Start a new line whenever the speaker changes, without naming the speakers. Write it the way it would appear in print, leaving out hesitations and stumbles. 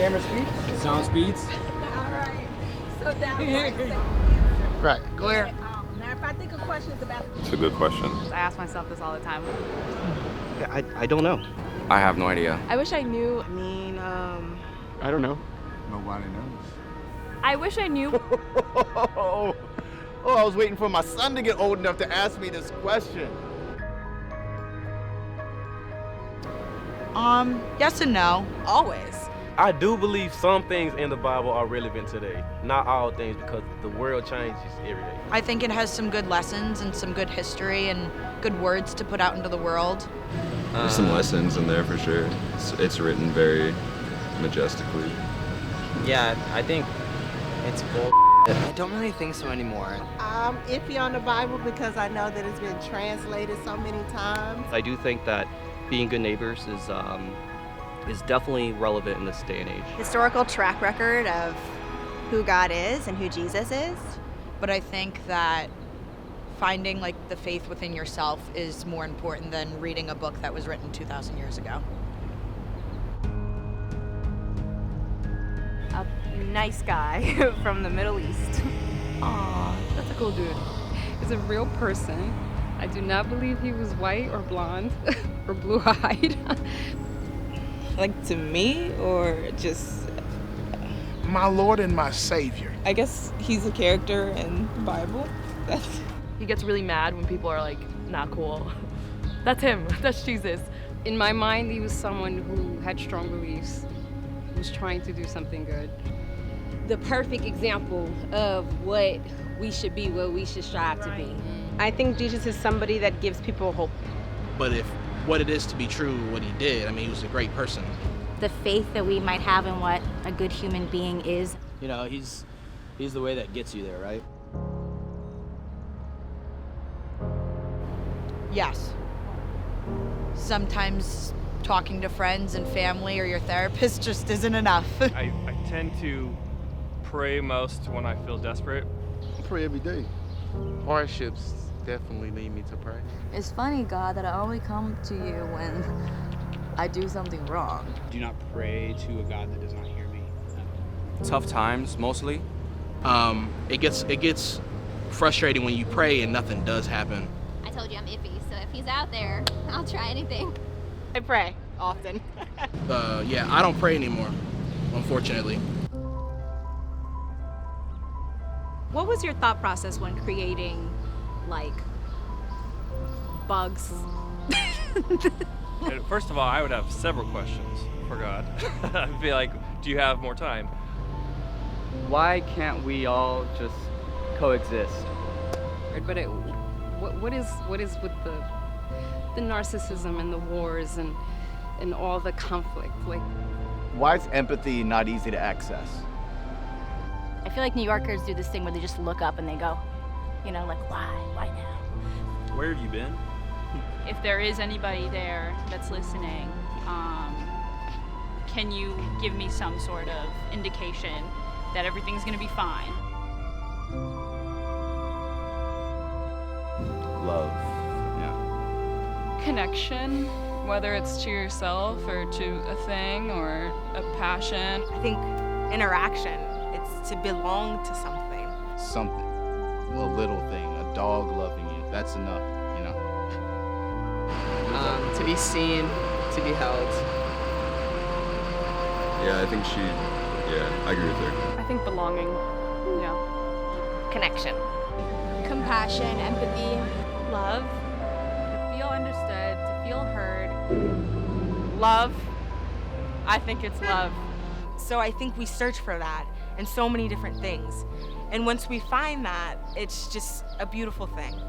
Camera speeds?
Sound speeds?
Alright. So that
Right. Glare.
Now if I think of questions about
It's a good question.
I ask myself this all the time.
I don't know.
I have no idea.
I wish I knew.
I don't know.
Nobody knows.
I wish I knew.
Oh, I was waiting for my son to get old enough to ask me this question.
Yes and no. Always.
I do believe some things in the Bible are relevant today. Not all things, because the world changes every day.
I think it has some good lessons and some good history and good words to put out into the world.
There's some lessons in there for sure. It's written very majestically.
Yeah, I think it's bull.
I don't really think so anymore.
I'm iffy on the Bible because I know that it's been translated so many times.
I do think that being good neighbors is definitely relevant in this day and age.
Historical track record of who God is and who Jesus is.
But I think that finding like the faith within yourself is more important than reading a book that was written 2,000 years ago.
A nice guy from the Middle East.
Aw, that's a cool dude. He's a real person. I do not believe he was white or blonde or blue-eyed.
Like to me, or just
my Lord and my Savior.
I guess he's a character in the Bible.
He gets really mad when people are like, not cool. That's him. That's Jesus.
In my mind, he was someone who had strong beliefs, who was trying to do something good.
The perfect example of what we should be, what we should strive to be.
I think Jesus is somebody that gives people hope.
But if what it is to be true, what he did, I mean, he was a great person.
The faith that we might have in what a good human being is.
You know, he's the way that gets you there, right?
Yes. Sometimes talking to friends and family or your therapist just isn't enough.
I tend to pray most when I feel desperate.
I pray every day. Hardships definitely lead me to pray.
It's funny, God, that I only come to you when I do something wrong.
Do not pray to a God that does not hear me.
Tough times, mostly.
It gets frustrating when you pray and nothing does happen.
I told you I'm iffy, so if he's out there, I'll try anything.
I pray often.
Yeah, I don't pray anymore, unfortunately.
What was your thought process when creating, like, bugs?
First of all, I would have several questions for God. I'd be like, do you have more time?
Why can't we all just coexist?
But what is with the narcissism and the wars and all the conflict? Like,
Why is empathy not easy to access?
I feel like New Yorkers do this thing where they just look up and they go, you know, like, why now?
Where have you been?
If there is anybody there that's listening, can you give me some sort of indication that everything's gonna be fine?
Love, yeah.
connection, whether it's to yourself or to a thing or a passion.
I think interaction. It's to belong to something.
Something, a little thing, a dog loving you, that's enough, you know?
To be seen, to be held.
Yeah, I think I agree with her.
I think belonging, yeah.
Connection.
Compassion, empathy.
Love, to feel understood, to feel heard. Love, I think it's love.
So I think we search for that in so many different things. And once we find that, it's just a beautiful thing.